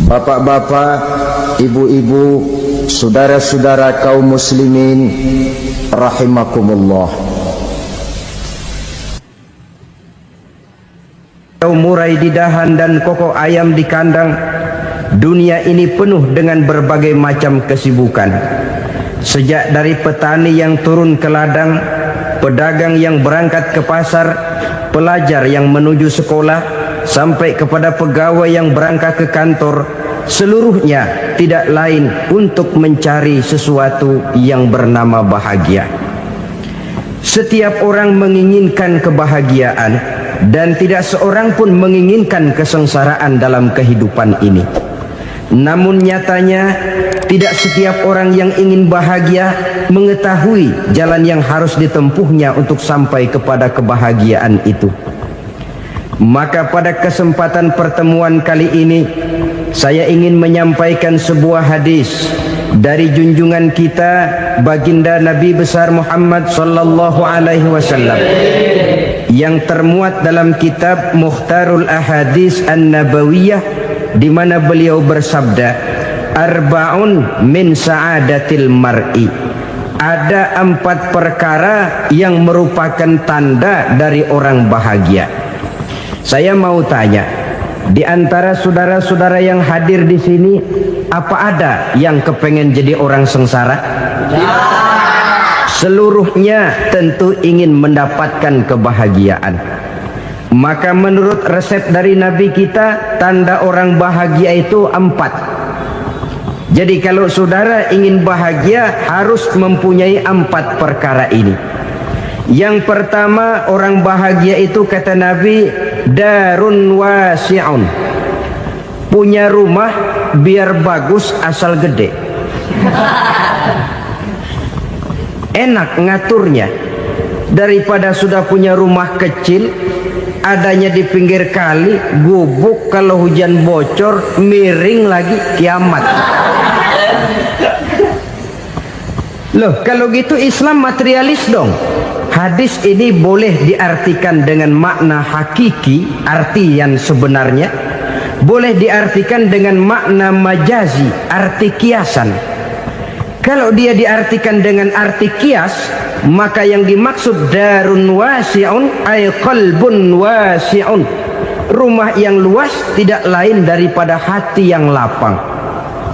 Bapak-bapak, ibu-ibu, saudara-saudara kaum muslimin rahimakumullah. Murai di dahan dan koko ayam di kandang, dunia ini penuh dengan berbagai macam kesibukan. Sejak dari petani yang turun ke ladang, pedagang yang berangkat ke pasar, pelajar yang menuju sekolah, sampai kepada pegawai yang berangkat ke kantor, seluruhnya tidak lain untuk mencari sesuatu yang bernama bahagia. Setiap orang menginginkan kebahagiaan, dan tidak seorang pun menginginkan kesengsaraan dalam kehidupan ini. Namun nyatanya tidak setiap orang yang ingin bahagia mengetahui jalan yang harus ditempuhnya untuk sampai kepada kebahagiaan itu. Maka pada kesempatan pertemuan kali ini, saya ingin menyampaikan sebuah hadis dari junjungan kita baginda Nabi besar Muhammad sallallahu alaihi wasallam yang termuat dalam kitab Mukhtarul Ahadits An-Nabawiyah, di mana beliau bersabda, arba'un min sa'adatil mar'i. Ada 4 perkara yang merupakan tanda dari orang bahagia. Saya mau tanya, di antara saudara-saudara yang hadir di sini, apa ada yang kepengen jadi orang sengsara? Seluruhnya tentu ingin mendapatkan kebahagiaan. Maka menurut resep dari Nabi kita, tanda orang bahagia itu 4. Jadi kalau saudara ingin bahagia, harus mempunyai 4 perkara ini. Yang pertama, orang bahagia itu kata Nabi, darun wasi'un. Punya rumah biar bagus asal gede. Enak ngaturnya, daripada sudah punya rumah kecil adanya di pinggir kali, gubuk, kalau hujan bocor, miring lagi, kiamat. Loh, kalau gitu Islam materialis dong. Hadis ini boleh diartikan dengan makna hakiki, arti yang sebenarnya, boleh diartikan dengan makna majazi, arti kiasan. Kalau dia diartikan dengan arti kias, maka yang dimaksud darun wasi'un ay qalbun wasi'un. Rumah yang luas tidak lain daripada hati yang lapang.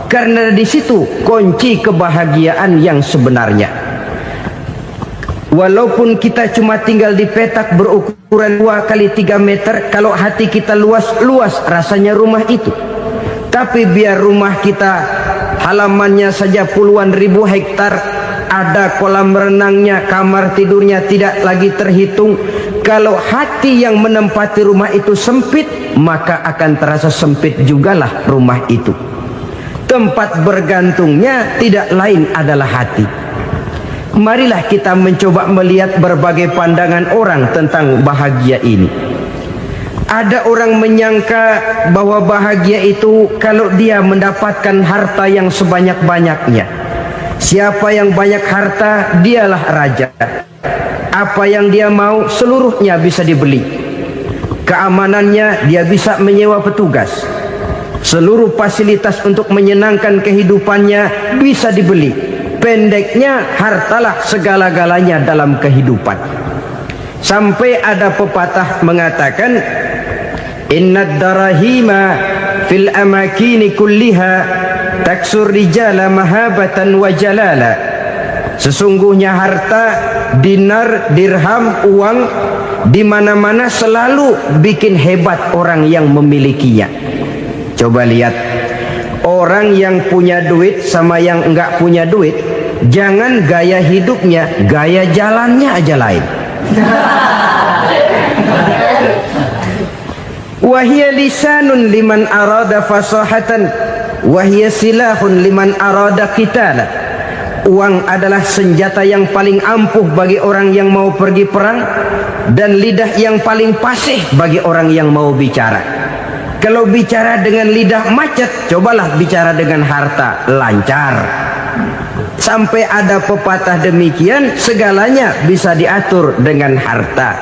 Karena di situ kunci kebahagiaan yang sebenarnya. Walaupun kita cuma tinggal di petak berukuran 2 kali 3 meter, kalau hati kita luas rasanya rumah itu. Tapi biar rumah kita halamannya saja puluhan ribu hektar, ada kolam renangnya, kamar tidurnya tidak lagi terhitung. Kalau hati yang menempati rumah itu sempit, maka akan terasa sempit jugalah rumah itu. Tempat bergantungnya tidak lain adalah hati. Marilah kita mencoba melihat berbagai pandangan orang tentang bahagia ini. Ada orang menyangka bahwa bahagia itu kalau dia mendapatkan harta yang sebanyak-banyaknya. Siapa yang banyak harta, dialah raja. Apa yang dia mau, seluruhnya bisa dibeli. Keamanannya, dia bisa menyewa petugas. Seluruh fasilitas untuk menyenangkan kehidupannya bisa dibeli. Pendeknya, hartalah segala-galanya dalam kehidupan. Sampai ada pepatah mengatakan, innad darahima fil amakini kulliha taksur rijala mahabatan wa jalala. Sesungguhnya harta, dinar, dirham, uang di mana-mana selalu bikin hebat orang yang memilikinya. Coba lihat, orang yang punya duit sama yang enggak punya duit, jangan gaya hidupnya, gaya jalannya aja lain. Wahia lisanun liman arada fasahatan, wahia silahun liman arada qitala. Uang adalah senjata yang paling ampuh bagi orang yang mau pergi perang, dan lidah yang paling fasih bagi orang yang mau bicara. Kalau bicara dengan lidah macet, cobalah bicara dengan harta, lancar. Sampai ada pepatah demikian, segalanya bisa diatur dengan harta.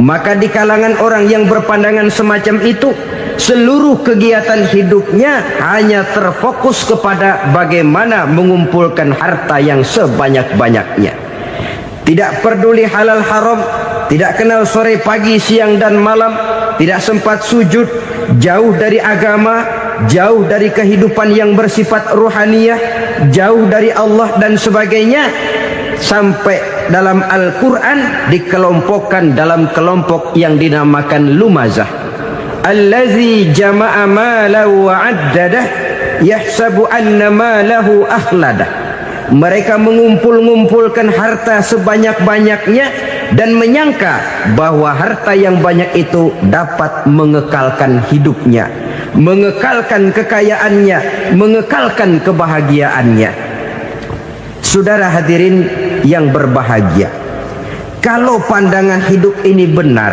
Maka di kalangan orang yang berpandangan semacam itu, seluruh kegiatan hidupnya hanya terfokus kepada bagaimana mengumpulkan harta yang sebanyak-banyaknya. Tidak peduli halal haram, tidak kenal sore pagi siang dan malam, tidak sempat sujud, jauh dari agama, jauh dari kehidupan yang bersifat ruhaniyah, jauh dari Allah dan sebagainya. Sampai dalam Al-Quran dikelompokkan dalam kelompok yang dinamakan lumazah. Allazi jama'a malahu wa 'addadah yahsabu anna malahu akhladah. Mereka mengumpul-ngumpulkan harta sebanyak-banyaknya dan menyangka bahwa harta yang banyak itu dapat mengekalkan hidupnya, mengekalkan kekayaannya, mengekalkan kebahagiaannya. Saudara hadirin yang berbahagia, kalau pandangan hidup ini benar,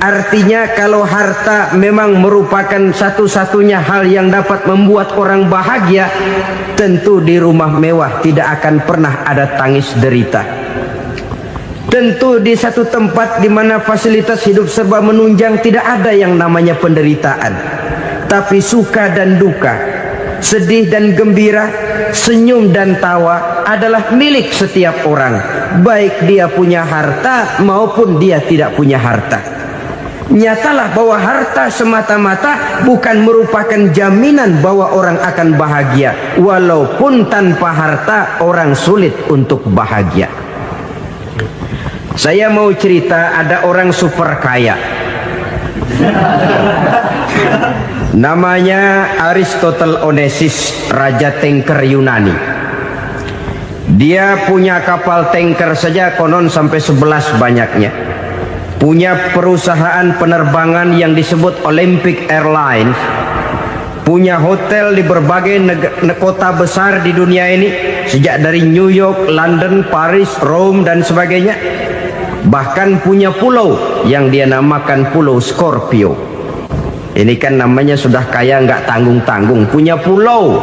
artinya kalau harta memang merupakan satu-satunya hal yang dapat membuat orang bahagia, tentu di rumah mewah tidak akan pernah ada tangis derita. Tentu di satu tempat di mana fasilitas hidup serba menunjang tidak ada yang namanya penderitaan. Tapi suka dan duka, sedih dan gembira, senyum dan tawa adalah milik setiap orang, baik dia punya harta maupun dia tidak punya harta. Nyatalah bahwa harta semata-mata bukan merupakan jaminan bahwa orang akan bahagia. Walaupun tanpa harta orang sulit untuk bahagia. Saya mau cerita, ada orang super kaya, namanya Aristotle Onesimus, raja tanker Yunani. Dia punya kapal tanker saja konon sampai 11 banyaknya. Punya perusahaan penerbangan yang disebut Olympic Airlines. Punya hotel di berbagai kota besar di dunia ini, sejak dari New York, London, Paris, Rome dan sebagainya. Bahkan punya pulau yang dia namakan Pulau Scorpio. Ini kan namanya sudah kaya nggak tanggung-tanggung, punya pulau.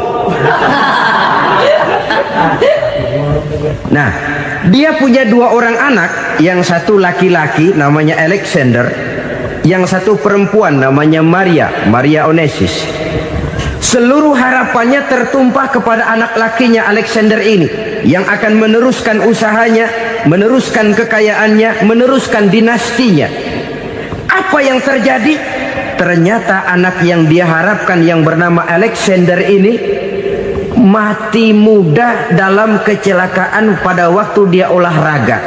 Nah, dia punya 2 orang anak, yang satu laki-laki namanya Alexander, yang satu perempuan namanya Maria Onesimus. Seluruh harapannya tertumpah kepada anak lakinya Alexander ini, yang akan meneruskan usahanya, meneruskan kekayaannya, meneruskan dinastinya. Apa yang terjadi? Ternyata anak yang dia harapkan yang bernama Alexander ini mati muda dalam kecelakaan pada waktu dia olahraga.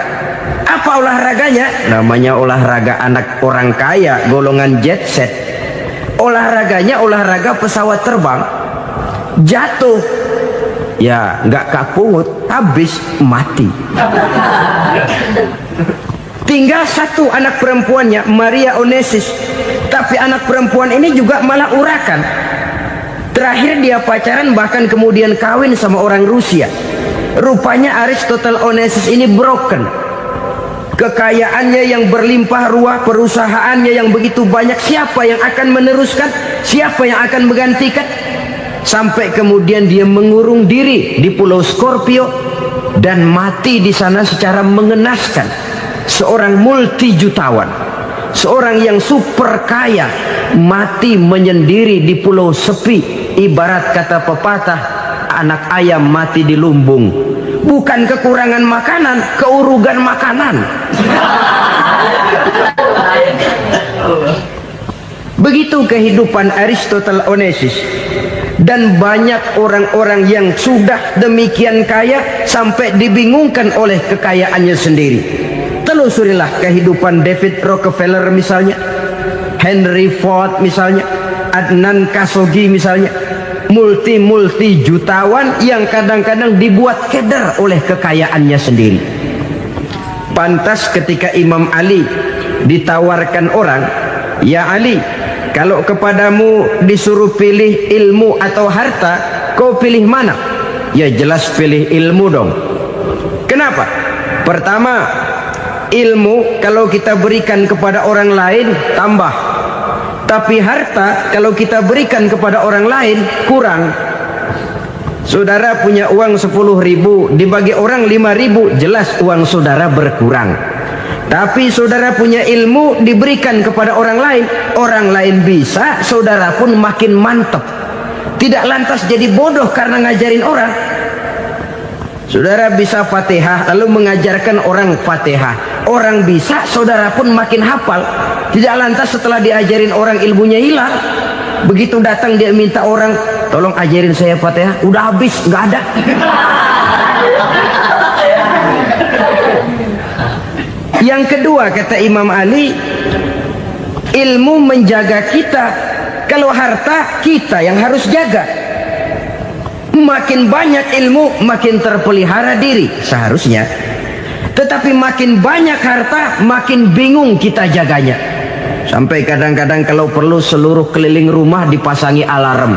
Apa olahraganya? Namanya olahraga anak orang kaya, golongan jet set. Olahraganya olahraga pesawat terbang. Jatuh, ya nggak kapungut, habis mati. Tinggal satu anak perempuannya, Maria Onesimus. Tapi anak perempuan ini juga malah urakan. Terakhir dia pacaran, bahkan kemudian kawin sama orang Rusia. Rupanya Aristotle Onesimus ini broken. Kekayaannya yang berlimpah ruah, perusahaannya yang begitu banyak, siapa yang akan meneruskan? Siapa yang akan menggantikan? Sampai kemudian dia mengurung diri di Pulau Scorpio dan mati di sana secara mengenaskan. Seorang multi jutawan, seorang yang super kaya, mati menyendiri di pulau sepi. Ibarat kata pepatah, anak ayam mati di lumbung. Bukan kekurangan makanan, keurugan makanan. Begitu kehidupan Aristotle Onesimus. Dan banyak orang-orang yang sudah demikian kaya sampai dibingungkan oleh kekayaannya sendiri. Telusurilah kehidupan David Rockefeller misalnya, Henry Ford misalnya, Adnan Khashoggi misalnya. Multi jutawan yang kadang-kadang dibuat keder oleh kekayaannya sendiri. Pantas ketika Imam Ali ditawarkan orang, "Ya Ali, kalau kepadamu disuruh pilih ilmu atau harta, kau pilih mana?" Ya jelas pilih ilmu dong. Kenapa? Pertama, ilmu kalau kita berikan kepada orang lain tambah. Tapi harta kalau kita berikan kepada orang lain kurang. Saudara punya uang 10.000, dibagi orang 5.000, jelas uang saudara berkurang. Tapi saudara punya ilmu, diberikan kepada orang lain bisa, saudara pun makin mantap. Tidak lantas jadi bodoh karena ngajarin orang. Saudara bisa Fatihah lalu mengajarkan orang Fatihah, orang bisa, saudara pun makin hafal. Tidak lantas setelah diajarin orang ilmunya hilang. Begitu datang dia minta orang, tolong ajarin saya Fatihah, udah habis, nggak ada. Yang kedua kata Imam Ali, ilmu menjaga kita. Kalau harta, kita yang harus jaga. Makin banyak ilmu, makin terpelihara diri seharusnya. Tetapi makin banyak harta, makin bingung kita jaganya. Sampai kadang-kadang kalau perlu seluruh keliling rumah dipasangi alarm.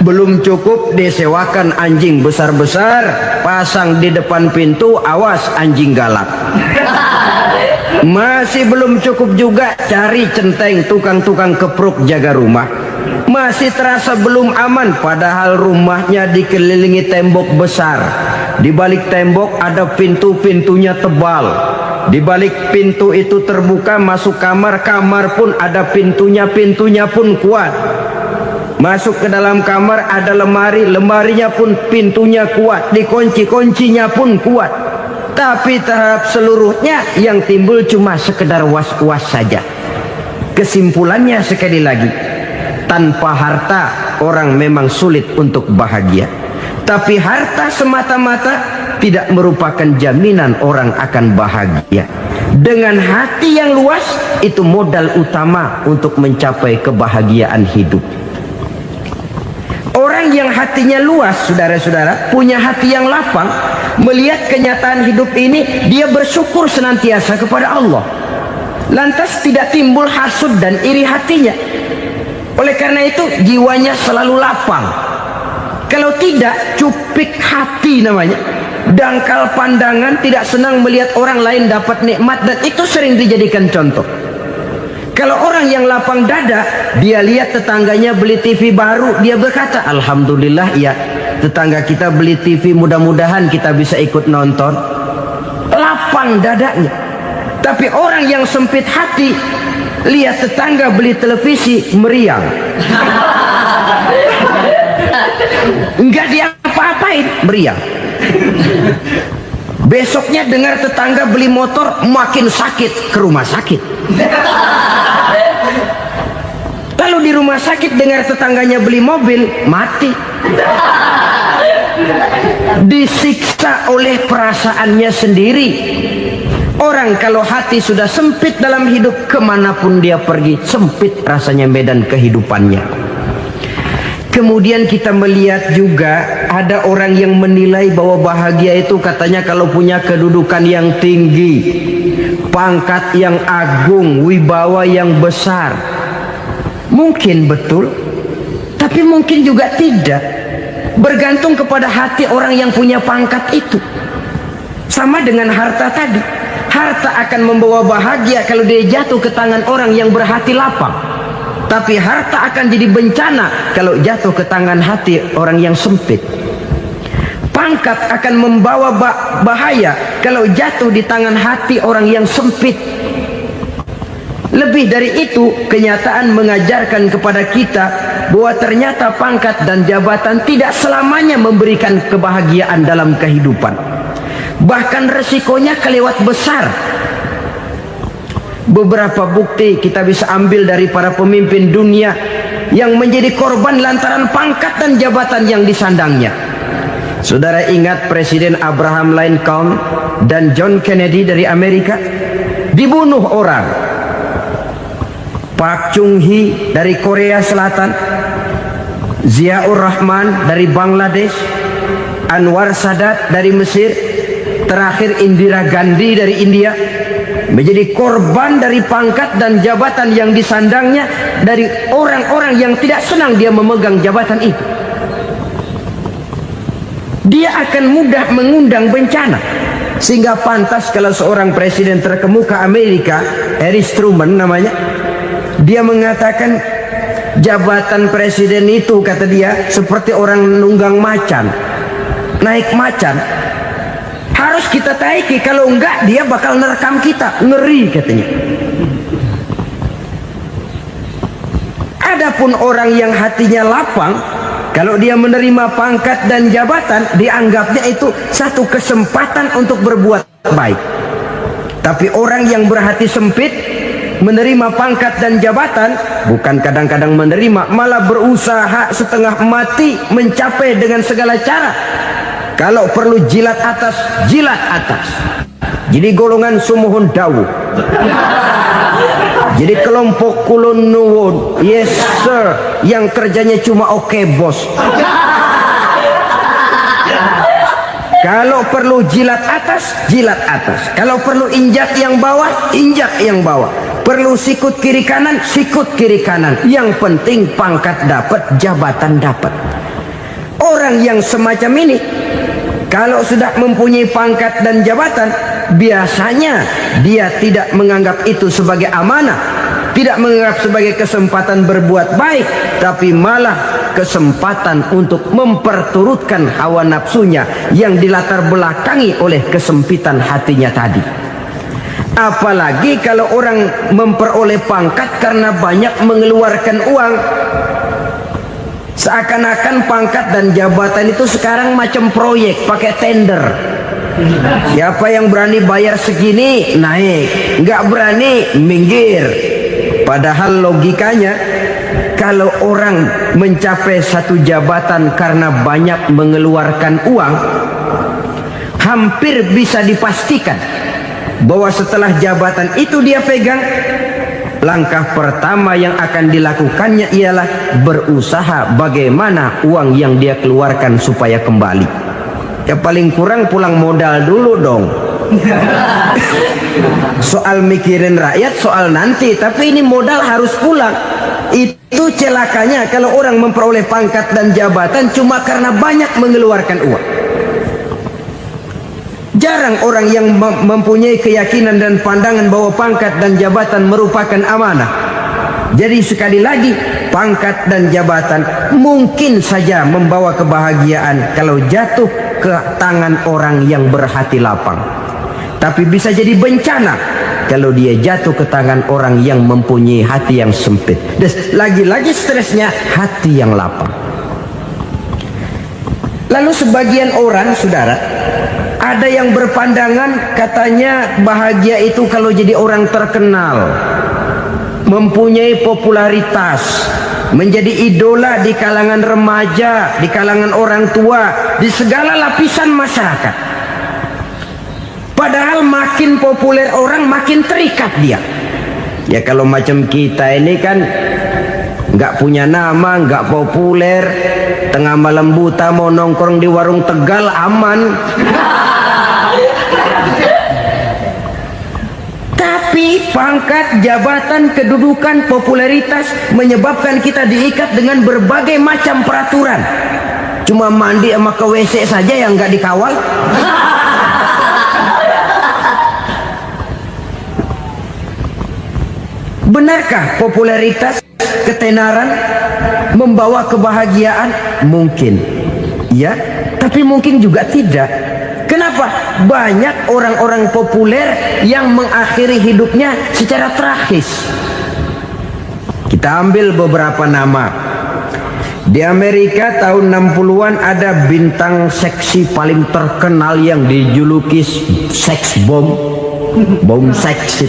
Belum cukup disewakan anjing besar-besar, pasang di depan pintu, awas anjing galak. Masih belum cukup juga, cari centeng tukang-tukang kepruk jaga rumah. Masih terasa belum aman, padahal rumahnya dikelilingi tembok besar. Di balik tembok ada pintu-pintunya tebal. Di balik pintu itu terbuka masuk kamar, kamar pun ada pintunya, pintunya pun kuat. Masuk ke dalam kamar ada lemari, lemarinya pun pintunya kuat, dikunci, kuncinya pun kuat. Tapi tahap seluruhnya yang timbul cuma sekedar was-was saja. Kesimpulannya sekali lagi, tanpa harta orang memang sulit untuk bahagia. Tapi harta semata-mata tidak merupakan jaminan orang akan bahagia. Dengan hati yang luas, itu modal utama untuk mencapai kebahagiaan hidup. Orang yang hatinya luas, saudara-saudara, punya hati yang lapang, melihat kenyataan hidup ini, dia bersyukur senantiasa kepada Allah. Lantas tidak timbul hasud dan iri hatinya. Oleh karena itu, jiwanya selalu lapang. Kalau tidak, cupik hati namanya. Dangkal pandangan, tidak senang melihat orang lain dapat nikmat, dan itu sering dijadikan contoh. Kalau orang yang lapang dada, dia lihat tetangganya beli TV baru, dia berkata, alhamdulillah ya, tetangga kita beli TV, mudah-mudahan kita bisa ikut nonton. Lapang dadanya. Tapi orang yang sempit hati, lihat tetangga beli televisi, meriang. Enggak dia apa-apain, meriang. Besoknya dengar tetangga beli motor, makin sakit, ke rumah sakit. Lalu di rumah sakit dengar tetangganya beli mobil, mati. Disiksa oleh perasaannya sendiri. Orang kalau hati sudah sempit dalam hidup, kemanapun dia pergi, sempit rasanya medan kehidupannya. Kemudian kita melihat juga ada orang yang menilai bahwa bahagia itu katanya kalau punya kedudukan yang tinggi, pangkat yang agung, wibawa yang besar. Mungkin betul, tapi mungkin juga tidak. Bergantung kepada hati orang yang punya pangkat itu. Sama dengan harta tadi. Harta akan membawa bahagia kalau dia jatuh ke tangan orang yang berhati lapang. Tapi harta akan jadi bencana kalau jatuh ke tangan hati orang yang sempit. Pangkat akan membawa bahaya kalau jatuh di tangan hati orang yang sempit. Lebih dari itu, kenyataan mengajarkan kepada kita bahwa ternyata pangkat dan jabatan tidak selamanya memberikan kebahagiaan dalam kehidupan. Bahkan resikonya kelewat besar. Beberapa bukti kita bisa ambil dari para pemimpin dunia yang menjadi korban lantaran pangkat dan jabatan yang disandangnya. Saudara ingat Presiden Abraham Lincoln dan John Kennedy dari Amerika? Dibunuh orang. Park Chung-hee dari Korea Selatan, Ziaur Rahman dari Bangladesh, Anwar Sadat dari Mesir, terakhir Indira Gandhi dari India, menjadi korban dari pangkat dan jabatan yang disandangnya dari orang-orang yang tidak senang dia memegang jabatan itu. Dia akan mudah mengundang bencana. Sehingga pantas kalau seorang presiden terkemuka Amerika, Harry Truman namanya, dia mengatakan, jabatan presiden itu, kata dia, seperti orang nunggang macan, naik macan. Harus kita taiki, kalau enggak dia bakal nerekam kita, ngeri katanya. Adapun orang yang hatinya lapang, kalau dia menerima pangkat dan jabatan, dianggapnya itu satu kesempatan untuk berbuat baik. Tapi orang yang berhati sempit, menerima pangkat dan jabatan, bukan kadang-kadang menerima, malah berusaha setengah mati mencapai dengan segala cara. Kalau perlu jilat atas, jilat atas. Jadi golongan sumuhun dawu. Jadi kelompok kulon nuwun, yes sir, yang kerjanya cuma oke bos. Kalau perlu jilat atas, jilat atas. Kalau perlu injak yang bawah, injak yang bawah. Perlu sikut kiri kanan, sikut kiri kanan. Yang penting pangkat dapat, jabatan dapat. Orang yang semacam ini, kalau sudah mempunyai pangkat dan jabatan, biasanya dia tidak menganggap itu sebagai amanah, tidak menganggap sebagai kesempatan berbuat baik, tapi malah kesempatan untuk memperturutkan hawa nafsunya yang dilatar belakangi oleh kesempitan hatinya tadi. Apalagi kalau orang memperoleh pangkat karena banyak mengeluarkan uang. Seakan-akan pangkat dan jabatan itu sekarang macam proyek, pakai tender. Siapa yang berani bayar segini, naik. Nggak berani, minggir. Padahal logikanya, kalau orang mencapai satu jabatan karena banyak mengeluarkan uang, hampir bisa dipastikan bahwa setelah jabatan itu dia pegang, langkah pertama yang akan dilakukannya ialah berusaha bagaimana uang yang dia keluarkan supaya kembali. Ya paling kurang pulang modal dulu dong. Soal mikirin rakyat soal nanti, tapi ini modal harus pulang. Itu celakanya kalau orang memperoleh pangkat dan jabatan cuma karena banyak mengeluarkan uang. Jarang orang yang mempunyai keyakinan dan pandangan bahwa pangkat dan jabatan merupakan amanah. Jadi sekali lagi, pangkat dan jabatan mungkin saja membawa kebahagiaan kalau jatuh ke tangan orang yang berhati lapang. Tapi bisa jadi bencana kalau dia jatuh ke tangan orang yang mempunyai hati yang sempit. Dan lagi-lagi stresnya hati yang lapang. Lalu sebagian orang, saudara, ada yang berpandangan katanya bahagia itu kalau jadi orang terkenal, mempunyai popularitas, menjadi idola di kalangan remaja, di kalangan orang tua, di segala lapisan masyarakat. Padahal makin populer orang, makin terikat dia. Ya kalau macam kita ini kan nggak punya nama, nggak populer, tengah malam buta mau nongkrong di warung Tegal aman. Tapi pangkat, jabatan, kedudukan, popularitas menyebabkan kita diikat dengan berbagai macam peraturan. Cuma mandi sama ke WC saja yang nggak dikawal. Benarkah popularitas, ketenaran membawa kebahagiaan? Mungkin, ya, tapi mungkin juga tidak. Kenapa? Banyak orang-orang populer yang mengakhiri hidupnya secara tragis. Kita ambil beberapa nama. Di Amerika tahun 60-an ada bintang seksi paling terkenal yang dijuluki seks bom. Bom seks.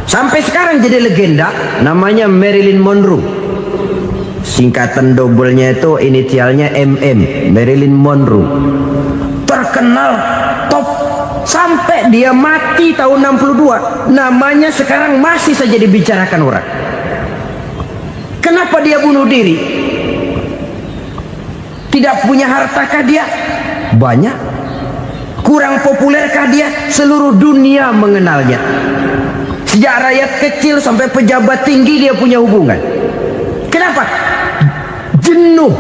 Sampai sekarang jadi legenda, namanya Marilyn Monroe. Singkatan dobelnya itu inisialnya MM, Marilyn Monroe. Terkenal, top, sampai dia mati tahun 62, namanya sekarang masih saja dibicarakan orang. Kenapa dia bunuh diri? Tidak punya hartakah dia? Banyak. Kurang populerkah dia? Seluruh dunia mengenalnya. Sejak rakyat kecil sampai pejabat tinggi dia punya hubungan. Kenapa? Jenuh.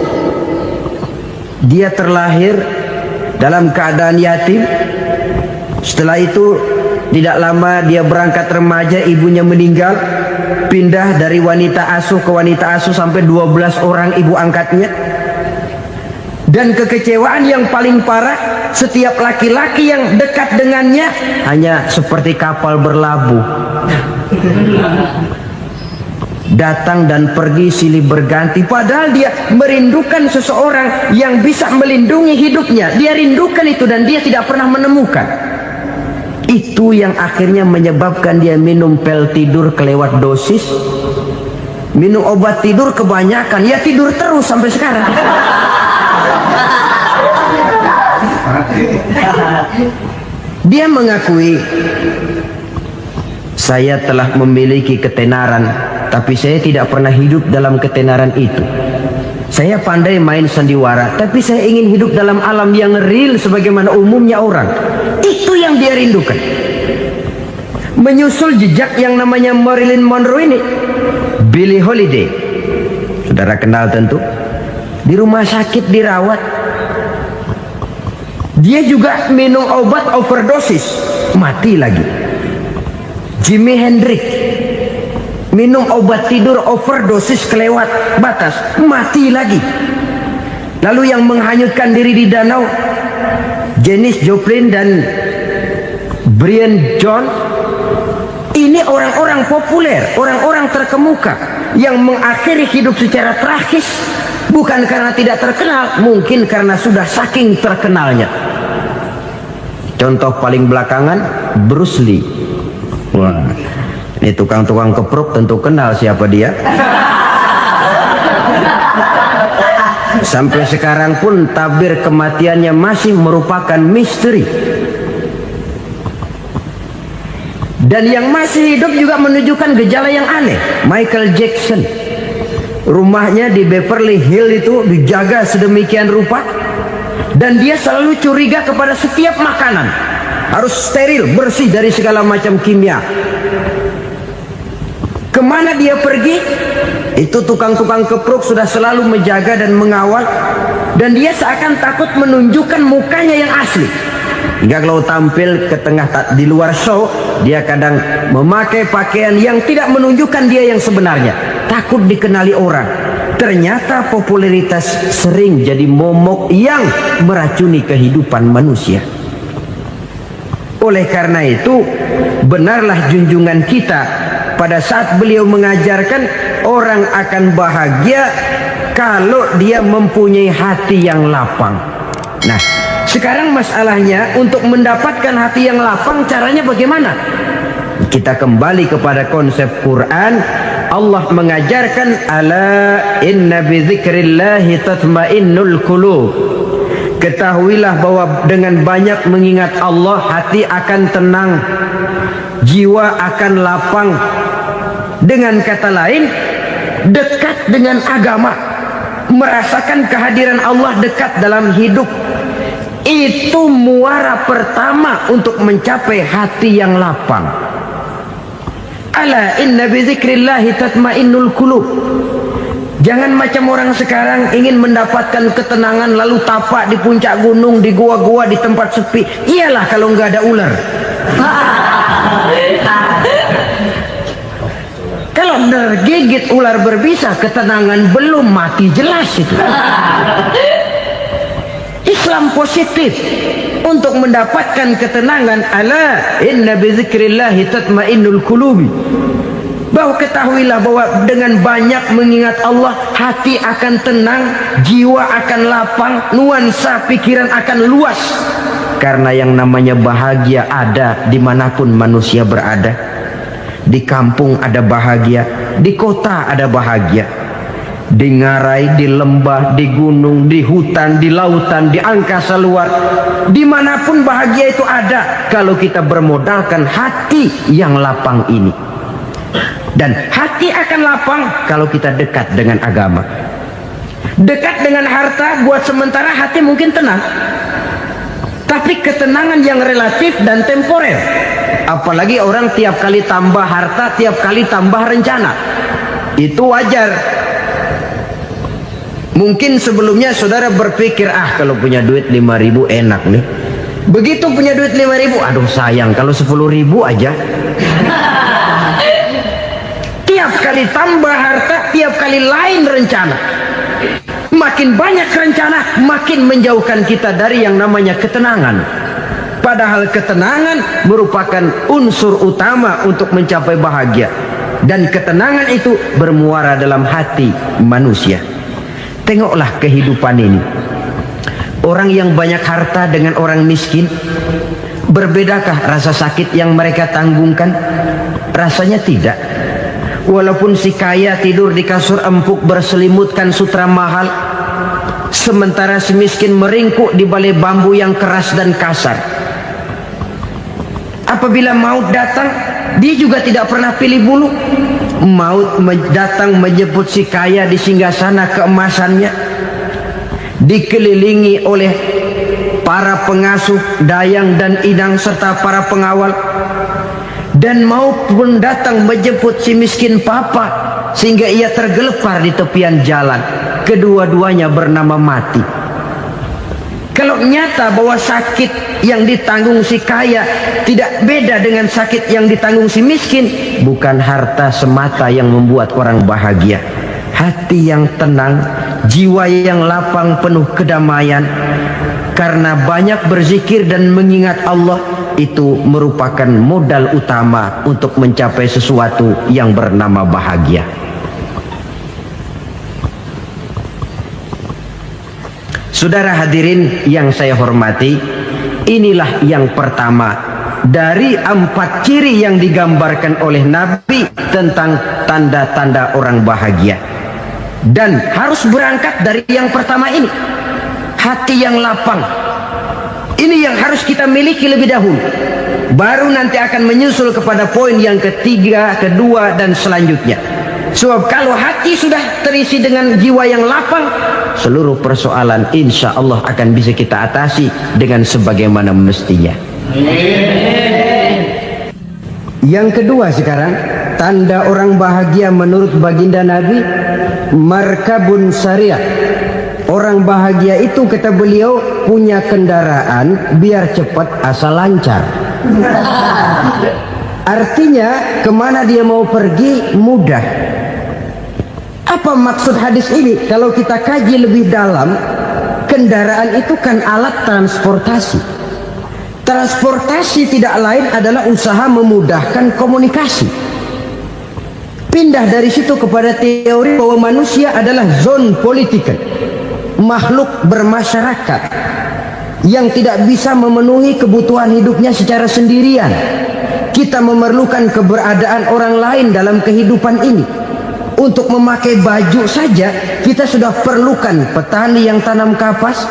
Dia terlahir dalam keadaan yatim. Setelah itu tidak lama dia berangkat remaja, ibunya meninggal. pindah dari wanita asuh ke wanita asuh sampai 12 orang ibu angkatnya. Dan kekecewaan yang paling parah, setiap laki-laki yang dekat dengannya hanya seperti kapal berlabuh, datang dan pergi silih berganti. Padahal dia merindukan seseorang yang bisa melindungi hidupnya. Dia rindukan itu dan dia tidak pernah menemukan. Itu yang akhirnya menyebabkan dia minum pil tidur kelewat dosis, minum obat tidur kebanyakan, ya tidur terus sampai sekarang. Dia mengakui, saya telah memiliki ketenaran, tapi saya tidak pernah hidup dalam ketenaran itu. Saya pandai main sandiwara, tapi saya ingin hidup dalam alam yang real sebagaimana umumnya orang. Itu yang dia rindukan. Menyusul jejak yang namanya Marilyn Monroe ini, Billie Holiday, saudara kenal tentu, di rumah sakit dirawat. Dia juga minum obat overdosis, mati lagi. Jimi Hendrix minum obat tidur overdosis kelewat batas, mati lagi. Lalu yang menghanyutkan diri di danau, Janis Joplin dan Brian Jones. Ini orang-orang populer, orang-orang terkemuka yang mengakhiri hidup secara tragis, bukan karena tidak terkenal, mungkin karena sudah saking terkenalnya. Contoh paling belakangan, Bruce Lee. Wah, ini tukang-tukang kepruk tentu kenal siapa dia. Sampai sekarang pun tabir kematiannya masih merupakan misteri. Dan yang masih hidup juga menunjukkan gejala yang aneh. Michael Jackson, rumahnya di Beverly Hills itu dijaga sedemikian rupa, dan dia selalu curiga kepada setiap makanan harus steril, bersih dari segala macam kimia. Kemana dia pergi, itu tukang-tukang kepruk sudah selalu menjaga dan mengawal, dan dia seakan takut menunjukkan mukanya yang asli. Hingga kalau tampil ke tengah di luar show, dia kadang memakai pakaian yang tidak menunjukkan dia yang sebenarnya, takut dikenali orang. Ternyata popularitas sering jadi momok yang meracuni kehidupan manusia. Oleh karena itu, benarlah junjungan kita pada saat beliau mengajarkan orang akan bahagia kalau dia mempunyai hati yang lapang. Nah, sekarang masalahnya untuk mendapatkan hati yang lapang, caranya bagaimana? Kita kembali kepada konsep Quran. Allah mengajarkan, ala inna bidzikrillahi tatmainnul qulub. Ketahuilah bahwa dengan banyak mengingat Allah, hati akan tenang, jiwa akan lapang. Dengan kata lain, dekat dengan agama, merasakan kehadiran Allah dekat dalam hidup. Itu muara pertama untuk mencapai hati yang lapang. Ala inna bidzikrillahi tatmainnul qulub. Jangan macam orang sekarang ingin mendapatkan ketenangan lalu tapak di puncak gunung, di gua-gua, di tempat sepi. Iyalah kalau nggak ada ular. Kalau tergigit ular berbisa, ketenangan belum, mati jelas itu. Islam positif untuk mendapatkan ketenangan. Ala inna bidzikrillahi tatmainnul qulubi. Bahwa ketahuilah bahwa dengan banyak mengingat Allah, hati akan tenang, jiwa akan lapang, nuansa pikiran akan luas. Karena yang namanya bahagia ada dimanapun manusia berada. Di kampung ada bahagia, di kota ada bahagia, di ngarai, di lembah, di gunung, di hutan, di lautan, di angkasa luar, dimanapun bahagia itu ada kalau kita bermodalkan hati yang lapang ini. Dan hati akan lapang kalau kita dekat dengan agama. Dekat dengan harta buat sementara hati mungkin tenang, tapi ketenangan yang relatif dan temporer. Apalagi orang tiap kali tambah harta, tiap kali tambah rencana. Itu wajar. Mungkin sebelumnya saudara berpikir, kalau punya duit 5.000 enak nih. Begitu punya duit 5.000, aduh sayang kalau 10.000 aja. Tiap kali tambah harta, tiap kali lain rencana. Makin banyak rencana, makin menjauhkan kita dari yang namanya ketenangan. Padahal ketenangan merupakan unsur utama untuk mencapai bahagia. Dan ketenangan itu bermuara dalam hati manusia. Tengoklah kehidupan ini. Orang yang banyak harta dengan orang miskin, berbedakah rasa sakit yang mereka tanggungkan? Rasanya tidak. Walaupun si kaya tidur di kasur empuk berselimutkan sutra mahal, sementara si miskin meringkuk di balai bambu yang keras dan kasar. Apabila maut datang, dia juga tidak pernah pilih bulu. Maut datang menjemput si kaya di singgasana keemasannya, dikelilingi oleh para pengasuh, dayang dan inang serta para pengawal. Dan maupun datang menjemput si miskin papa sehingga ia tergelepar di tepian jalan. Kedua-duanya bernama mati. Kalau nyata bahwa sakit yang ditanggung si kaya tidak beda dengan sakit yang ditanggung si miskin, bukan harta semata yang membuat orang bahagia. Hati yang tenang, jiwa yang lapang penuh kedamaian karena banyak berzikir dan mengingat Allah, itu merupakan modal utama untuk mencapai sesuatu yang bernama bahagia. Saudara hadirin yang saya hormati, inilah yang pertama dari 4 ciri yang digambarkan oleh Nabi tentang tanda-tanda orang bahagia. Dan harus berangkat dari yang pertama ini, hati yang lapang. Ini yang harus kita miliki lebih dahulu. Baru nanti akan menyusul kepada poin yang ketiga, kedua, dan selanjutnya. Sebab kalau hati sudah terisi dengan jiwa yang lapang, seluruh persoalan insya Allah akan bisa kita atasi dengan sebagaimana mestinya. Yang kedua sekarang, tanda orang bahagia menurut baginda Nabi, markabun syariah. Orang bahagia itu, kata beliau, punya kendaraan biar cepat asal lancar. Artinya kemana dia mau pergi mudah. Apa maksud hadis ini? Kalau kita kaji lebih dalam, kendaraan itu kan alat transportasi. Transportasi tidak lain adalah usaha memudahkan komunikasi. Pindah dari situ kepada teori bahwa manusia adalah zon political, makhluk bermasyarakat yang tidak bisa memenuhi kebutuhan hidupnya secara sendirian. Kita memerlukan keberadaan orang lain dalam kehidupan ini. Untuk memakai baju saja kita sudah perlukan petani yang tanam kapas,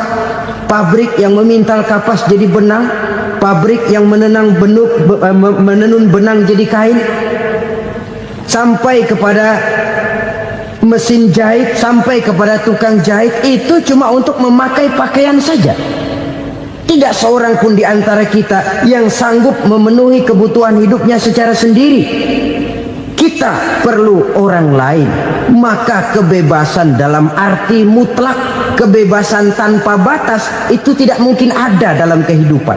pabrik yang memintal kapas jadi benang, pabrik yang menenun benang jadi kain, sampai kepada mesin jahit, sampai kepada tukang jahit. Itu cuma untuk memakai pakaian saja. Tidak seorang pun di antara kita yang sanggup memenuhi kebutuhan hidupnya secara sendiri. Kita perlu orang lain. Maka kebebasan dalam arti mutlak, kebebasan tanpa batas, itu tidak mungkin ada dalam kehidupan.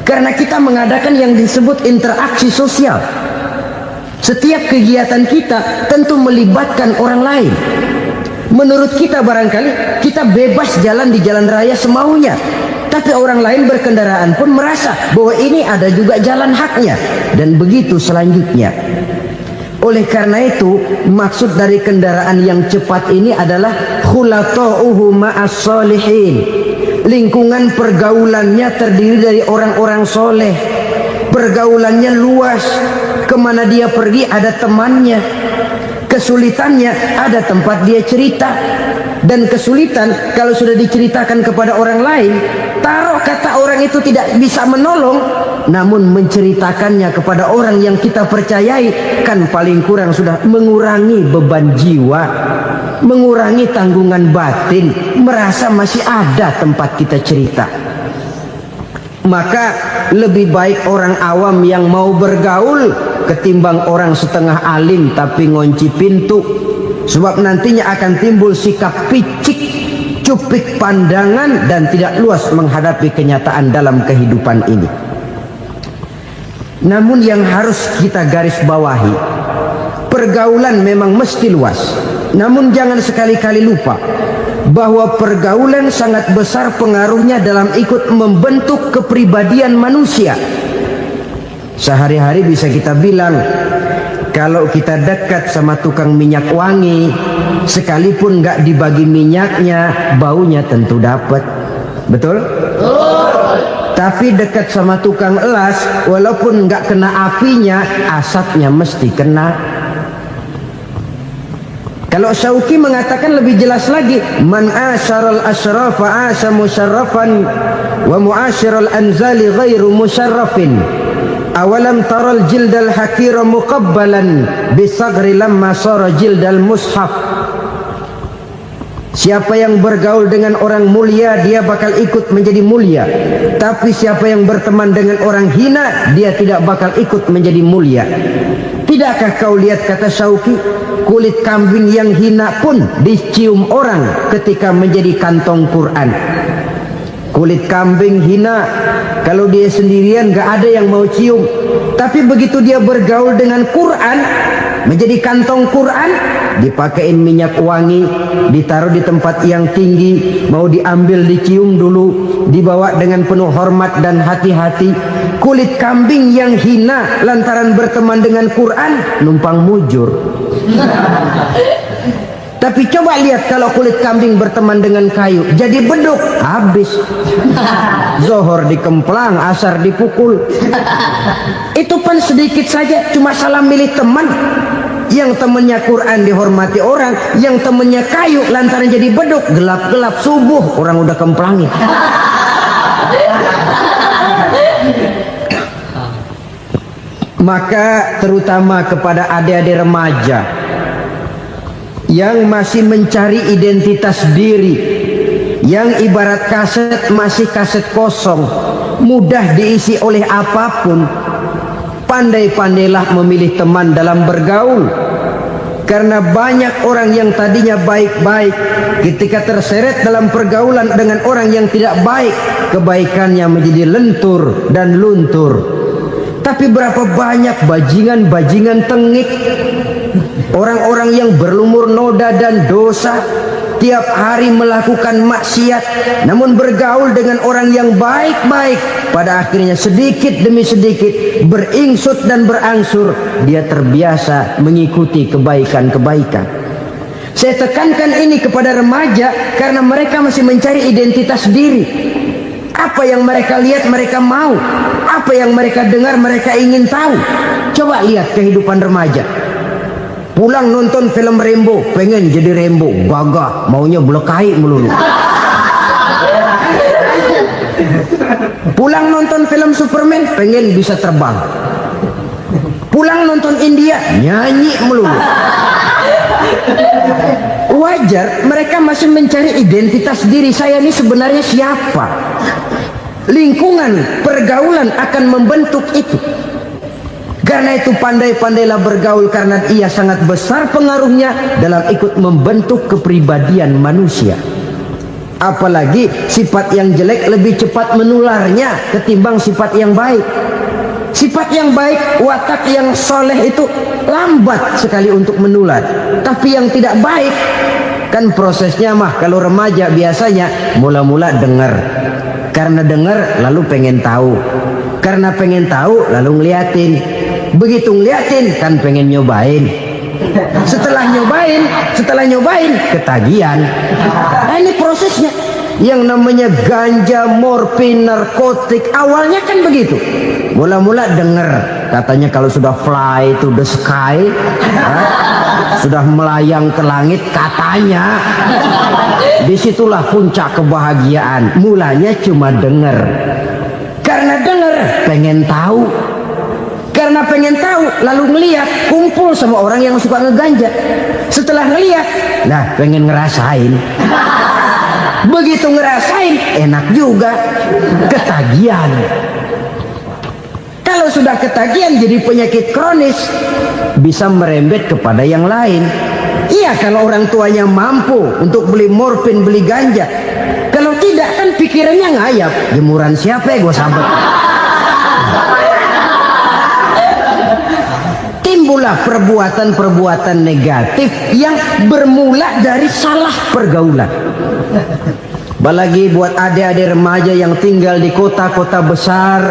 Karena kita mengadakan yang disebut interaksi sosial. Setiap kegiatan kita tentu melibatkan orang lain. Menurut kita barangkali kita bebas jalan di jalan raya semaunya, tapi orang lain berkendaraan pun merasa bahwa ini ada juga jalan haknya, dan begitu selanjutnya. Oleh karena itu, maksud dari kendaraan yang cepat ini adalah khulata'uhu ma'as solihin. Lingkungan pergaulannya terdiri dari orang-orang soleh. Pergaulannya luas. Kemana dia pergi ada temannya. Kesulitannya ada tempat dia cerita. Dan kesulitan kalau sudah diceritakan kepada orang lain, taruh kata orang itu tidak bisa menolong, namun menceritakannya kepada orang yang kita percayai, kan paling kurang sudah mengurangi beban jiwa, mengurangi tanggungan batin, merasa masih ada tempat kita cerita. Maka lebih baik orang awam yang mau bergaul ketimbang orang setengah alim tapi ngunci pintu. Sebab nantinya akan timbul sikap picik, cupik pandangan, dan tidak luas menghadapi kenyataan dalam kehidupan ini. Namun yang harus kita garis bawahi, pergaulan memang mesti luas. Namun jangan sekali-kali lupa bahwa pergaulan sangat besar pengaruhnya dalam ikut membentuk kepribadian manusia. Sehari-hari bisa kita bilang, kalau kita dekat sama tukang minyak wangi, sekalipun nggak dibagi minyaknya, baunya tentu dapat. Betul? Tapi dekat sama tukang elas, walaupun nggak kena apinya, asapnya mesti kena. Kalau Syauqi mengatakan lebih jelas lagi, man asyaral asyrafa asa musyarrafan wa muasyiral anzali ghairu musyarrafin. Awalam taral jildal hakira muqabbalan bisagri lamma sara jildal mushaf. Siapa yang bergaul dengan orang mulia, dia bakal ikut menjadi mulia. Tapi siapa yang berteman dengan orang hina, dia tidak bakal ikut menjadi mulia. Tidakkah kau lihat, kata Syauqi, kulit kambing yang hina pun dicium orang ketika menjadi kantong Quran. Kulit kambing hina, kalau dia sendirian gak ada yang mau cium. Tapi begitu dia bergaul dengan Quran, menjadi kantong Quran, dipakein minyak wangi, ditaruh di tempat yang tinggi, mau diambil dicium dulu, dibawa dengan penuh hormat dan hati-hati. Kulit kambing yang hina lantaran berteman dengan Quran, numpang mujur. Tapi coba lihat kalau kulit kambing berteman dengan kayu, jadi beduk, habis. Zohor dikemplang, asar dipukul. Itu pun sedikit saja, cuma salah milih teman. Yang temannya Quran dihormati orang, yang temannya kayu lantaran jadi beduk, gelap-gelap subuh orang udah kemplangi. Maka terutama kepada adik-adik remaja yang masih mencari identitas diri, yang ibarat kaset masih kaset kosong, mudah diisi oleh apapun, pandai-pandailah memilih teman dalam bergaul. Karena banyak orang yang tadinya baik-baik, ketika terseret dalam pergaulan dengan orang yang tidak baik, kebaikannya menjadi lentur dan luntur. Tapi berapa banyak bajingan-bajingan tengik, orang-orang yang berlumur noda dan dosa, tiap hari melakukan maksiat, namun bergaul dengan orang yang baik-baik, pada akhirnya sedikit demi sedikit beringsut dan berangsur dia terbiasa mengikuti kebaikan-kebaikan. Saya tekankan ini kepada remaja karena mereka masih mencari identitas diri. Apa yang mereka lihat mereka mau, apa yang mereka dengar mereka ingin tahu. Coba lihat kehidupan remaja. Pulang nonton film Rambo, pengen jadi Rambo, gagah, maunya belekai melulu. Pulang nonton film Superman, pengen bisa terbang. Pulang nonton India, nyanyi melulu. Wajar, mereka masih mencari identitas diri. Saya ini sebenarnya siapa? Lingkungan, pergaulan akan membentuk itu. Karena itu pandai-pandailah bergaul, karena ia sangat besar pengaruhnya dalam ikut membentuk kepribadian manusia. Apalagi sifat yang jelek lebih cepat menularnya ketimbang sifat yang baik. Sifat yang baik, watak yang soleh itu lambat sekali untuk menular. Tapi yang tidak baik, kan prosesnya mah kalau remaja biasanya mula-mula dengar. Karena dengar lalu pengen tahu. Karena pengen tahu lalu ngeliatin. Begitu ngeliatin kan pengen nyobain. Setelah nyobain ketagihan. Nah, ini prosesnya. Yang namanya ganja, morfin, narkotik, awalnya kan begitu. Mula-mula denger, katanya kalau sudah fly to the sky, sudah melayang ke langit, katanya disitulah puncak kebahagiaan. Mulanya cuma denger. Karena denger pengen tahu. Karena pengen tahu lalu ngeliat, kumpul sama orang yang suka ngeganja. Setelah ngeliat, nah pengen ngerasain. Begitu ngerasain, enak juga, ketagihan. Kalau sudah ketagihan jadi penyakit kronis, bisa merembet kepada yang lain. Iya, kalau orang tuanya mampu untuk beli morfin, beli ganja. Kalau tidak kan pikirannya ngayap, jemuran siapa ya gue sabet. timbullah perbuatan-perbuatan negatif yang bermula dari salah pergaulan. Apalagi buat adik-adik remaja yang tinggal di kota-kota besar,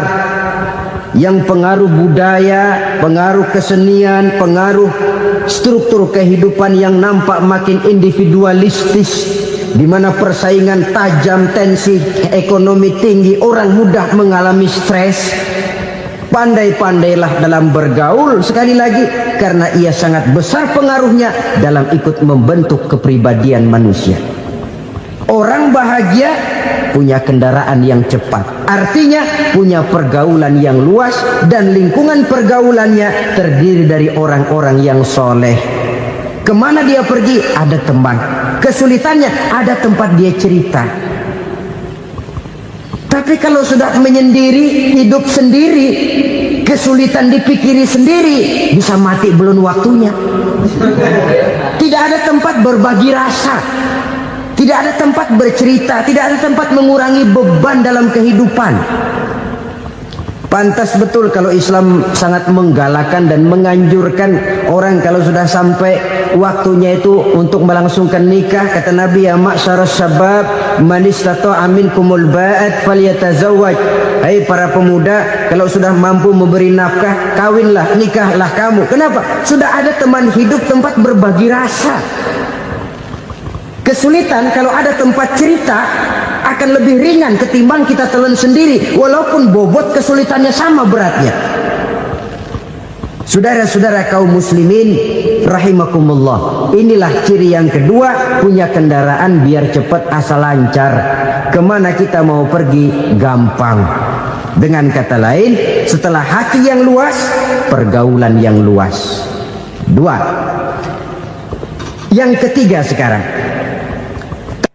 yang pengaruh budaya, pengaruh kesenian, pengaruh struktur kehidupan yang nampak makin individualistis, di mana persaingan tajam, tensi ekonomi tinggi, orang mudah mengalami stres. Pandai-pandailah dalam bergaul, sekali lagi, karena ia sangat besar pengaruhnya dalam ikut membentuk kepribadian manusia. Orang bahagia punya kendaraan yang cepat, artinya punya pergaulan yang luas, dan lingkungan pergaulannya terdiri dari orang-orang yang soleh. Kemana dia pergi ada teman, kesulitannya ada tempat dia cerita. Tapi kalau sudah menyendiri, hidup sendiri, kesulitan dipikiri sendiri, bisa mati belum waktunya. Tidak ada tempat berbagi rasa, tidak ada tempat bercerita, tidak ada tempat mengurangi beban dalam kehidupan. Pantas betul kalau Islam sangat menggalakkan dan menganjurkan orang kalau sudah sampai waktunya itu untuk melangsungkan nikah. Kata Nabi, ya ma'syaras syabab man istata'a minkumul ba'at falyatazawwaj. Hai para pemuda, kalau sudah mampu memberi nafkah, kawinlah, nikahlah kamu. Kenapa? Sudah ada teman hidup, tempat berbagi rasa. Kesulitan kalau ada tempat cerita akan lebih ringan ketimbang kita telan sendiri, walaupun bobot kesulitannya sama beratnya. Saudara-saudara kaum muslimin rahimakumullah, inilah ciri yang kedua, punya kendaraan biar cepat asal lancar. Kemana kita mau pergi gampang. Dengan kata lain, setelah hati yang luas, pergaulan yang luas. Dua. Yang ketiga sekarang,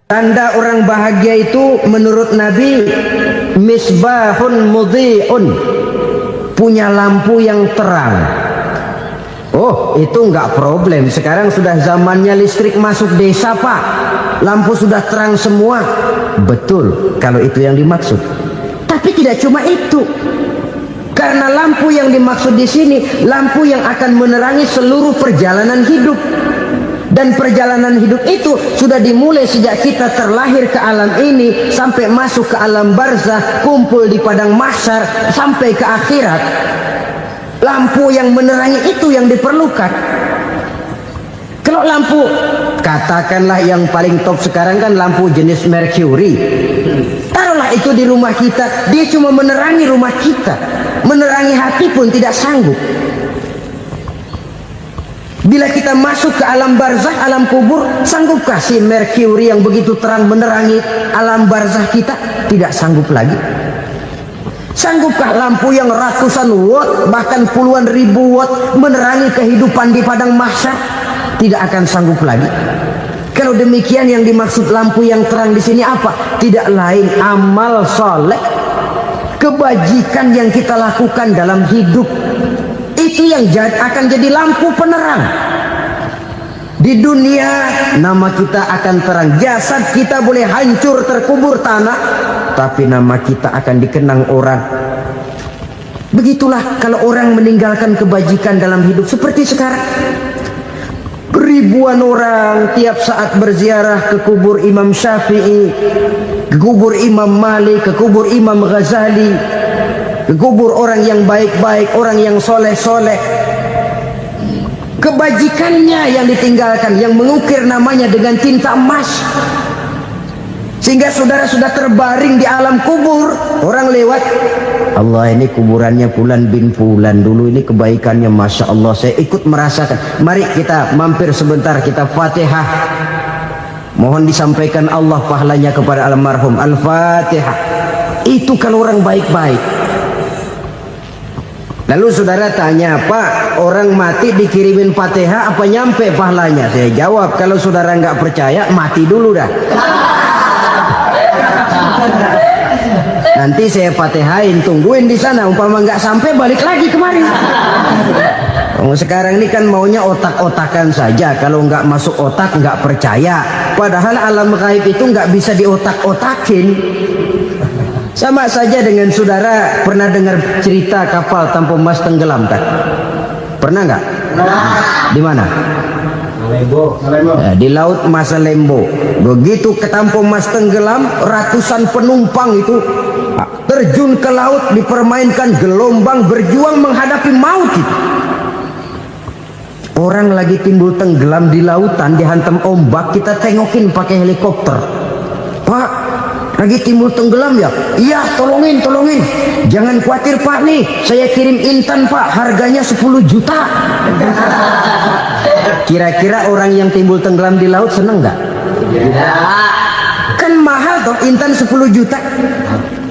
tanda orang bahagia itu menurut Nabi, misbahun mudhi'un, punya lampu yang terang. Oh, itu enggak problem. Sekarang sudah zamannya listrik masuk desa, Pak. Lampu sudah terang semua. Betul, kalau itu yang dimaksud. Tapi tidak cuma itu. Karena lampu yang dimaksud di sini, lampu yang akan menerangi seluruh perjalanan hidup. Dan perjalanan hidup itu sudah dimulai sejak kita terlahir ke alam ini sampai masuk ke alam barzah, kumpul di padang mahsyar sampai ke akhirat. Lampu yang menerangi itu yang diperlukan. Kalau lampu, katakanlah yang paling top sekarang kan lampu jenis Mercury. Taruhlah itu di rumah kita, dia cuma menerangi rumah kita, menerangi hati pun tidak sanggup. Bila kita masuk ke alam barzah, alam kubur, sanggupkah si Mercury yang begitu terang menerangi alam barzah kita? Tidak sanggup lagi. Sanggupkah lampu yang ratusan watt, bahkan puluhan ribu watt menerangi kehidupan di padang mahsyar? Tidak akan sanggup lagi. Kalau demikian, yang dimaksud lampu yang terang di sini apa? Tidak lain amal soleh, kebajikan yang kita lakukan dalam hidup. Itu yang akan jadi lampu penerang. Di dunia nama kita akan terang. Jasad kita boleh hancur terkubur tanah, tapi nama kita akan dikenang orang. Begitulah kalau orang meninggalkan kebajikan dalam hidup seperti sekarang. Ribuan orang tiap saat berziarah ke kubur Imam Syafi'i, ke kubur Imam Malik, ke kubur Imam Ghazali, ke kubur orang yang baik-baik, orang yang soleh-soleh. Kebajikannya yang ditinggalkan, yang mengukir namanya dengan tinta emas. Sehingga saudara sudah terbaring di alam kubur, orang lewat, Allah ini kuburannya Fulan bin Fulan, dulu ini kebaikannya Masya Allah, saya ikut merasakan. Mari kita mampir sebentar, kita Fatihah. Mohon disampaikan Allah pahalanya kepada almarhum. Al-Fatihah. Itu kalau orang baik-baik. Lalu saudara tanya, Pak, orang mati dikirimin Fatihah apa nyampe pahalanya? Saya jawab, kalau saudara nggak percaya, mati dulu dah. Nanti saya Fatihain, tungguin di sana. Umpama nggak sampai, balik lagi kemari. Sekarang ini kan maunya otak-otakan saja. Kalau nggak masuk otak, nggak percaya. Padahal alam gaib itu nggak bisa diotak-otakin. Sama saja dengan saudara pernah dengar cerita kapal tanpa emas tenggelam kan? Pernah nggak? Di mana? Di Laut Masalembo. Begitu ketampung Mas tenggelam, ratusan penumpang itu terjun ke laut, dipermainkan gelombang, berjuang menghadapi maut itu. Orang lagi timbul tenggelam di lautan, dihantam ombak, kita tengokin pakai helikopter. Pak, lagi timbul tenggelam ya? Iya, tolongin. Jangan khawatir Pak, nih saya kirim intan Pak, harganya 10 juta. Kira-kira orang yang timbul tenggelam di laut seneng nggak? Kan mahal toh intan 10 juta.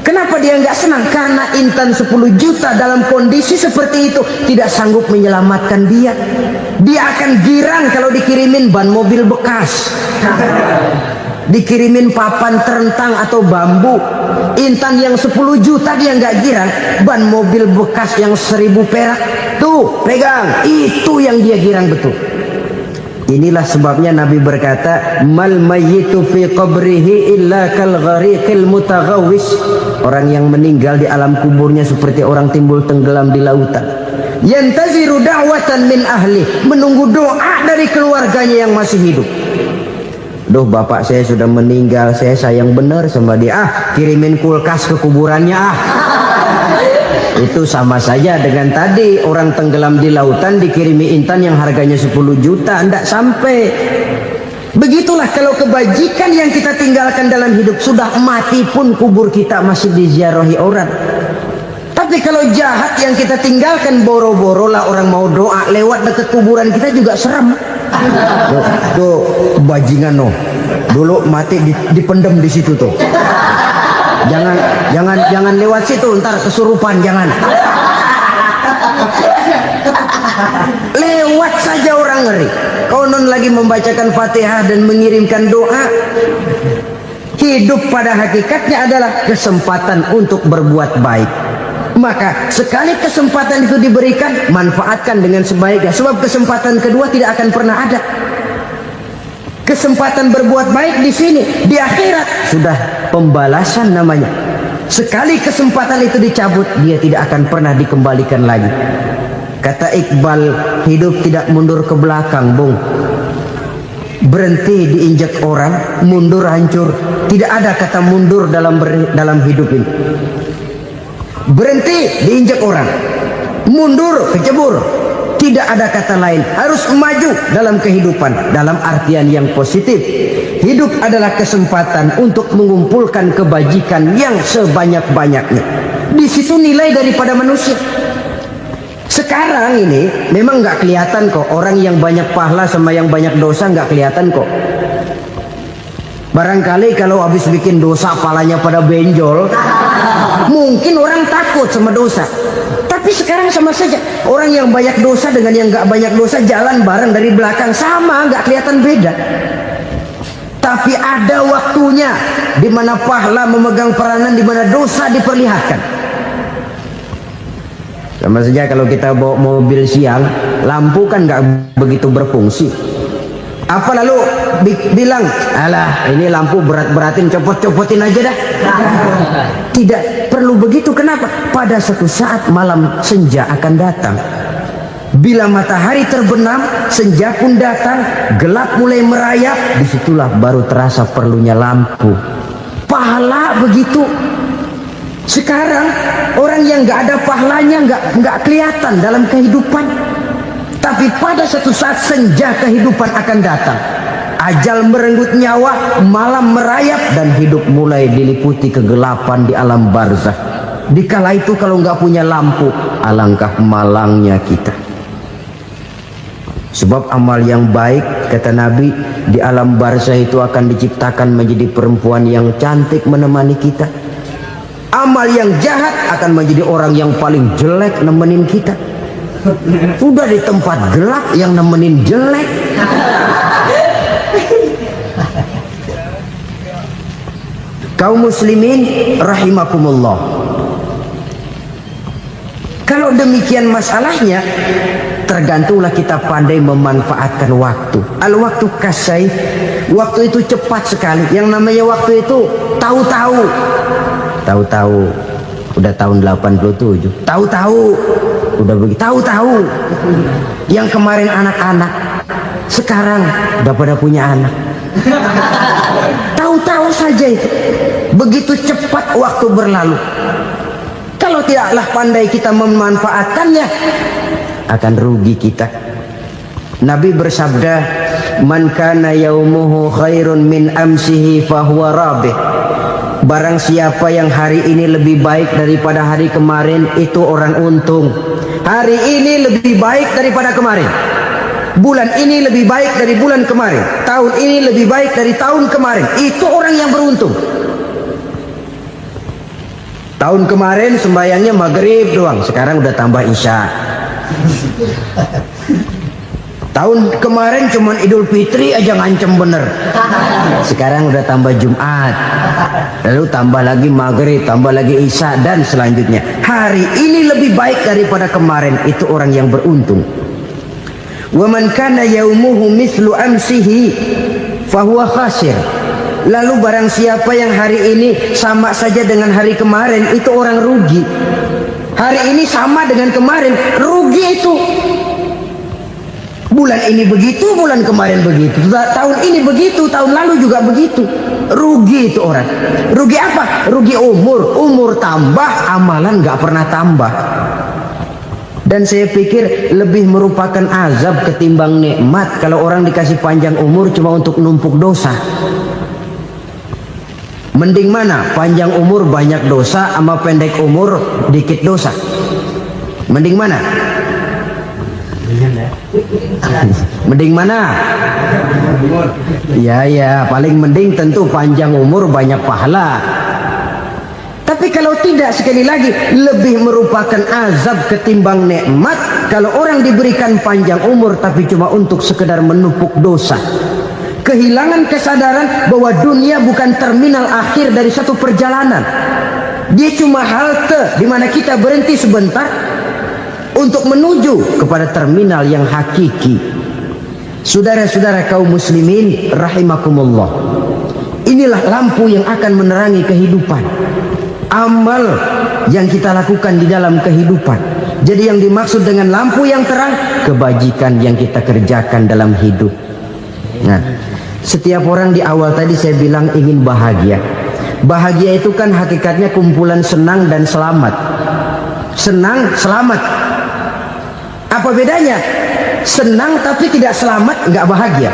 Kenapa dia nggak senang? Karena intan 10 juta dalam kondisi seperti itu tidak sanggup menyelamatkan dia. Dia akan girang kalau dikirimin ban mobil bekas, dikirimin papan terentang atau bambu. Intan yang 10 juta dia nggak girang, ban mobil bekas yang 1000 perak tuh pegang, itu yang dia girang betul. Inilah sebabnya Nabi berkata, mal mayyitu fi qabrihi illa kal ghariqil mutaghawwis. Orang yang meninggal di alam kuburnya seperti orang timbul tenggelam di lautan. Yantaziru da'watan min ahli, menunggu doa dari keluarganya yang masih hidup. Duh, bapak saya sudah meninggal, saya sayang benar sama dia. Kirimin kulkas ke kuburannya Itu sama saja dengan tadi orang tenggelam di lautan dikirimi intan yang harganya 10 juta, tidak sampai. Begitulah kalau kebajikan yang kita tinggalkan dalam hidup, sudah mati pun kubur kita masih diziarahi orang. Tapi kalau jahat yang kita tinggalkan, boro-boro lah orang mau doa lewat dekat kuburan kita juga serem. Tuh bajingan dulu mati dipendem di situ tuh. Jangan lewat situ, ntar kesurupan, jangan. Lewat saja orang ngeri. Konon lagi membacakan Fatihah dan mengirimkan doa. Hidup pada hakikatnya adalah kesempatan untuk berbuat baik. Maka sekali kesempatan itu diberikan, manfaatkan dengan sebaiknya. Sebab kesempatan kedua tidak akan pernah ada. Kesempatan berbuat baik di sini, di akhirat sudah pembalasan namanya. Sekali kesempatan itu dicabut, dia tidak akan pernah dikembalikan lagi. Kata Iqbal, hidup tidak mundur ke belakang, Bung. Berhenti diinjak orang, mundur hancur. Tidak ada kata mundur dalam hidup ini. Berhenti diinjak orang, mundur kecebur. Tidak ada kata lain, harus maju dalam kehidupan dalam artian yang positif. Hidup adalah kesempatan untuk mengumpulkan kebajikan yang sebanyak-banyaknya. Di situ nilai daripada manusia. Sekarang ini memang nggak kelihatan kok, orang yang banyak pahala sama yang banyak dosa nggak kelihatan kok. Barangkali kalau habis bikin dosa palanya pada benjol, mungkin orang takut sama dosa. Tapi sekarang sama saja, orang yang banyak dosa dengan yang nggak banyak dosa jalan bareng dari belakang, sama, nggak kelihatan beda. Tapi ada waktunya di mana pahala memegang peranan, di mana dosa diperlihatkan. Sama saja kalau kita bawa mobil siang, lampu kan nggak begitu berfungsi. Apa lalu bilang, alah ini lampu berat-beratin, copot-copotin aja dah. Tidak perlu begitu. Kenapa? Pada suatu saat malam senja akan datang. Bila matahari terbenam, senja pun datang, gelap mulai merayap, disitulah baru terasa perlunya lampu. Pahala begitu. Sekarang orang yang nggak ada pahalanya nggak kelihatan dalam kehidupan. Tapi pada suatu saat senja kehidupan akan datang. Ajal merenggut nyawa, malam merayap, dan hidup mulai diliputi kegelapan di alam barzakh. Dikala itu kalau nggak punya lampu, alangkah malangnya kita. Sebab amal yang baik, kata Nabi, di alam barzakh itu akan diciptakan menjadi perempuan yang cantik menemani kita. Amal yang jahat akan menjadi orang yang paling jelek nemenin kita. Sudah di tempat gelap yang nemenin jelek. Kaum muslimin rahimakumullah. Kalau demikian masalahnya, tergantunglah kita pandai memanfaatkan waktu. Al-waktu kasayf, waktu itu cepat sekali. Yang namanya waktu itu tahu-tahu udah tahun 87. Tahu-tahu udah begitu. Tahu-tahu yang kemarin anak-anak sekarang udah pada punya anak. Tahu-tahu saja itu. Begitu cepat waktu berlalu. Kalau tidaklah pandai kita memanfaatkannya, akan rugi kita. Nabi bersabda, "Man kana yaumuhu khairun min amsihi fahuwa rabih." Barang siapa yang hari ini lebih baik daripada hari kemarin, itu orang untung. Hari ini lebih baik daripada kemarin. Bulan ini lebih baik dari bulan kemarin. Tahun ini lebih baik dari tahun kemarin. Itu orang yang beruntung. Tahun kemarin sembahyangnya maghrib doang, sekarang udah tambah isya. Tahun kemarin cuman Idul Fitri aja ngancem bener, sekarang udah tambah Jumat, lalu tambah lagi maghrib, tambah lagi isya, dan selanjutnya. Hari ini lebih baik daripada kemarin, itu orang yang beruntung. Wa man kana yaumuhu mithlu amsihi fahuwa khasir. Lalu barang siapa yang hari ini sama saja dengan hari kemarin, itu orang rugi. Hari ini sama dengan kemarin, rugi itu. Bulan ini begitu, bulan kemarin begitu, tahun ini begitu, tahun lalu juga begitu. Rugi itu orang. Rugi apa? Rugi umur. Umur tambah, amalan gak pernah tambah. Dan saya pikir lebih merupakan azab ketimbang nikmat kalau orang dikasih panjang umur cuma untuk numpuk dosa. Mending mana? Panjang umur banyak dosa sama pendek umur dikit dosa. Mending mana? Mending mana? Ya, paling mending tentu panjang umur banyak pahala. Tapi kalau tidak, sekali lagi, lebih merupakan azab ketimbang nikmat kalau orang diberikan panjang umur tapi cuma untuk sekedar menumpuk dosa. Kehilangan kesadaran bahwa dunia bukan terminal akhir dari satu perjalanan. Dia cuma halte di mana kita berhenti sebentar untuk menuju kepada terminal yang hakiki. Saudara-saudara kaum muslimin rahimakumullah, inilah lampu yang akan menerangi kehidupan, amal yang kita lakukan di dalam kehidupan. Jadi yang dimaksud dengan lampu yang terang, kebajikan yang kita kerjakan dalam hidup. Nah, setiap orang di awal tadi saya bilang ingin bahagia. Bahagia itu kan hakikatnya kumpulan senang dan selamat. Senang, selamat. Apa bedanya? Senang tapi tidak selamat, nggak bahagia.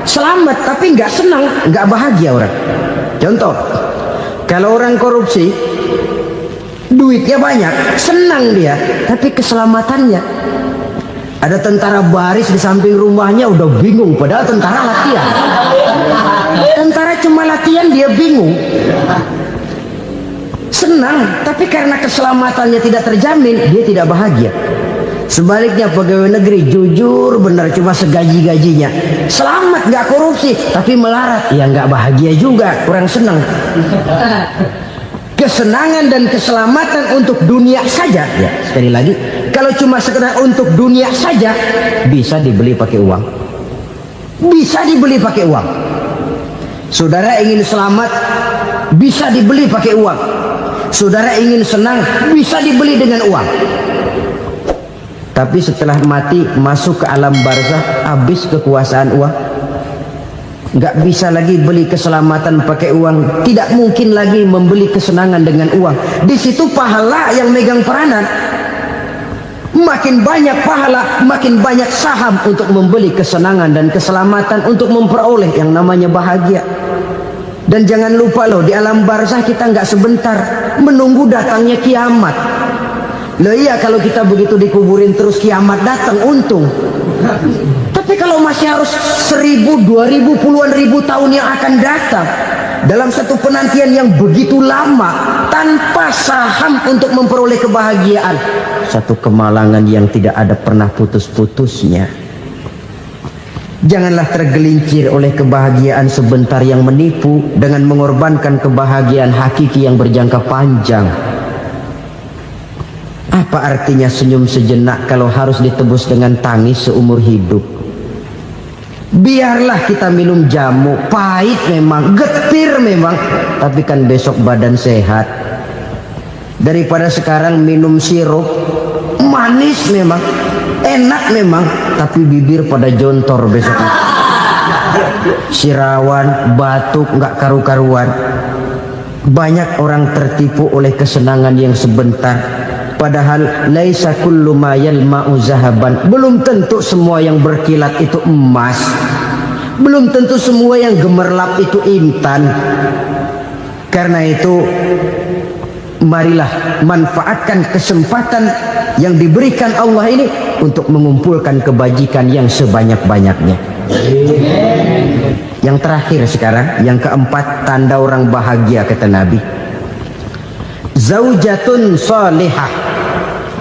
Selamat tapi nggak senang, nggak bahagia orang. Contoh, kalau orang korupsi, duitnya banyak, senang dia, tapi keselamatannya. Ada tentara baris di samping rumahnya udah bingung, padahal tentara latihan. Tentara cuma latihan, dia bingung. Senang, tapi karena keselamatannya tidak terjamin, dia tidak bahagia. Sebaliknya pegawai negeri jujur benar, cuma segaji-gajinya, selamat nggak korupsi tapi melarat, ya nggak bahagia juga, kurang senang. Kesenangan dan keselamatan untuk dunia saja, ya sekali lagi, kalau cuma sekedar untuk dunia saja bisa dibeli pakai uang, bisa dibeli pakai uang. Saudara ingin selamat bisa dibeli pakai uang, saudara ingin senang bisa dibeli dengan uang. Tapi setelah mati masuk ke alam barzah, habis kekuasaan uang. Nggak bisa lagi beli keselamatan pakai uang, tidak mungkin lagi membeli kesenangan dengan uang. Di situ pahala yang megang peranan. Makin banyak pahala, makin banyak saham untuk membeli kesenangan dan keselamatan, untuk memperoleh yang namanya bahagia. Dan jangan lupa loh, di alam barzah kita nggak sebentar, menunggu datangnya kiamat. Loh iya, kalau kita begitu dikuburin terus kiamat datang, untung. Tapi kalau masih harus 1000, 2000, puluhan ribu tahun yang akan datang, dalam satu penantian yang begitu lama, tanpa saham untuk memperoleh kebahagiaan, satu kemalangan yang tidak ada pernah putus-putusnya. Janganlah tergelincir oleh kebahagiaan sebentar yang menipu dengan mengorbankan kebahagiaan hakiki yang berjangka panjang. Apa artinya senyum sejenak kalau harus ditebus dengan tangis seumur hidup? Biarlah kita minum jamu, pahit memang, getir memang, tapi kan besok badan sehat. Daripada sekarang minum sirup, manis memang, enak memang, tapi bibir pada jontor besok. Sirawan, batuk, nggak karu-karuan. Banyak orang tertipu oleh kesenangan yang sebentar. Padahal laisa kullu ma yalma'u zahaban. Belum tentu semua yang berkilat itu emas. Belum tentu semua yang gemerlap itu intan. Karena itu, marilah manfaatkan kesempatan yang diberikan Allah ini untuk mengumpulkan kebajikan yang sebanyak-banyaknya. Yang terakhir sekarang, yang keempat, tanda orang bahagia kata Nabi. Zaujatun salihah.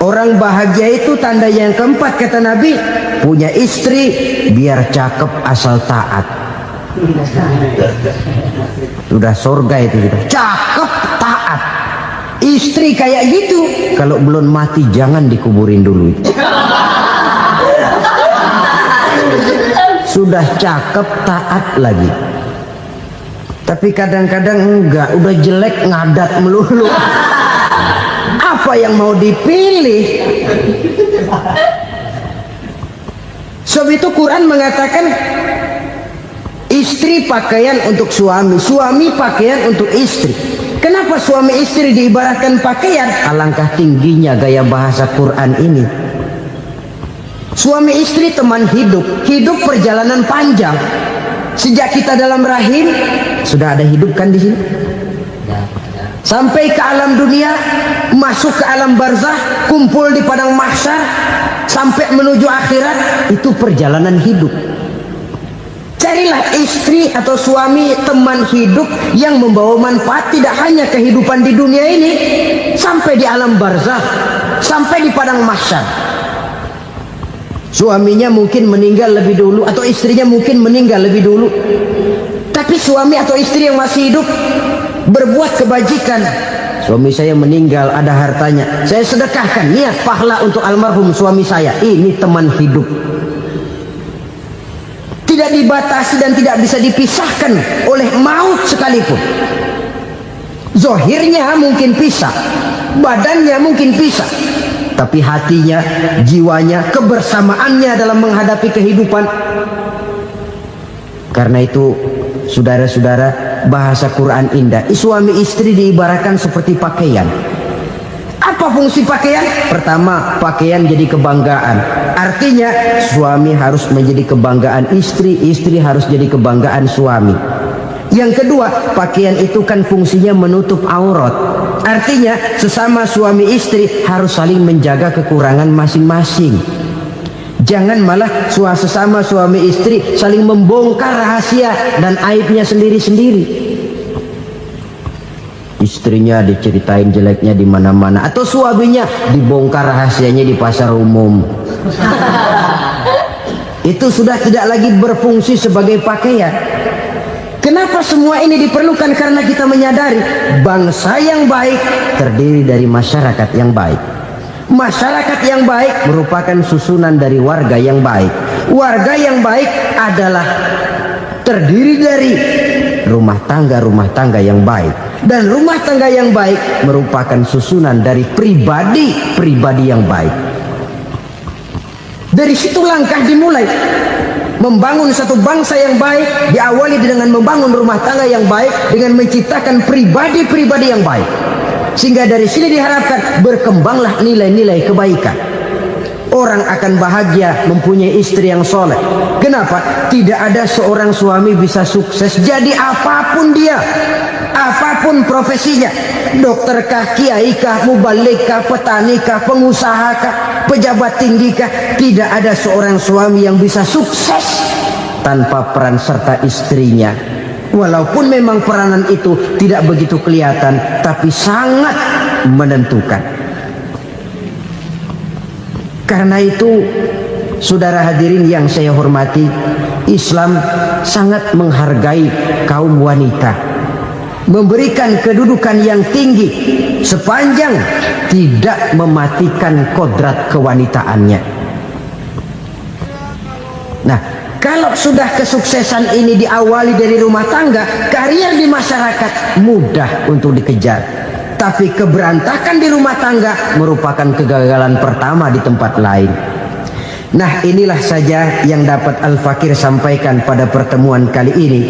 Orang bahagia itu tanda yang keempat kata Nabi, punya istri biar cakep asal taat. Sudah surga itu kita. Cakep taat. Istri kayak gitu, kalau belum mati jangan dikuburin dulu. Sudah cakep taat lagi. Tapi kadang-kadang enggak, udah jelek ngadat melulu. Apa yang mau dipilih? Sebab itu Quran mengatakan istri pakaian untuk suami, suami pakaian untuk istri. Kenapa suami istri diibaratkan pakaian? Alangkah tingginya gaya bahasa Quran ini. Suami istri teman hidup, hidup perjalanan panjang. Sejak kita dalam rahim sudah ada hidup kan di sini. Sampai ke alam dunia, masuk ke alam barzah, kumpul di padang mahsyar, sampai menuju akhirat, itu perjalanan hidup. Carilah istri atau suami teman hidup yang membawa manfaat tidak hanya kehidupan di dunia ini, sampai di alam barzah, sampai di padang mahsyar. Suaminya mungkin meninggal lebih dulu atau istrinya mungkin meninggal lebih dulu, tapi suami atau istri yang masih hidup berbuat kebajikan. Suami saya meninggal, ada hartanya, saya sedekahkan, niat pahala untuk almarhum suami saya. Ini teman hidup, tidak dibatasi dan tidak bisa dipisahkan oleh maut sekalipun. Zohirnya mungkin pisah, badannya mungkin pisah, tapi hatinya, jiwanya, kebersamaannya dalam menghadapi kehidupan. Karena itu, saudara-saudara, bahasa Quran indah. Suami istri diibaratkan seperti pakaian. Apa fungsi pakaian? Pertama, pakaian jadi kebanggaan. Artinya, suami harus menjadi kebanggaan istri, istri harus jadi kebanggaan suami. Yang kedua, pakaian itu kan fungsinya menutup aurat. Artinya, sesama suami istri harus saling menjaga kekurangan masing-masing. Jangan malah sesama suami istri saling membongkar rahasia dan aibnya sendiri-sendiri. Istrinya diceritain jeleknya di mana-mana, atau suaminya dibongkar rahasianya di pasar umum. Itu sudah tidak lagi berfungsi sebagai pakaian. Kenapa semua ini diperlukan? Karena kita menyadari bangsa yang baik terdiri dari masyarakat yang baik. Masyarakat yang baik merupakan susunan dari warga yang baik. Warga yang baik adalah terdiri dari rumah tangga yang baik. Dan rumah tangga yang baik merupakan susunan dari pribadi yang baik. Dari situ langkah dimulai. Membangun satu bangsa yang baik diawali dengan membangun rumah tangga yang baik, dengan menciptakan pribadi-pribadi yang baik. Sehingga dari sini diharapkan berkembanglah nilai-nilai kebaikan. Orang akan bahagia mempunyai istri yang soleh. Kenapa? Tidak ada seorang suami bisa sukses jadi apapun dia, apapun profesinya, dokterkah, kiaikah, mubalikah, petanikah, pengusahakah, pejabat tinggikah. Tidak ada seorang suami yang bisa sukses tanpa peran serta istrinya. Walaupun memang peranan itu tidak begitu kelihatan, tapi sangat menentukan. Karena itu, saudara hadirin yang saya hormati, Islam sangat menghargai kaum wanita, memberikan kedudukan yang tinggi sepanjang tidak mematikan kodrat kewanitaannya. Nah, kalau sudah kesuksesan ini diawali dari rumah tangga, karier di masyarakat mudah untuk dikejar. tapi keberantakan di rumah tangga merupakan kegagalan pertama di tempat lain. Nah, inilah saja yang dapat Al-Fakir sampaikan pada pertemuan kali ini.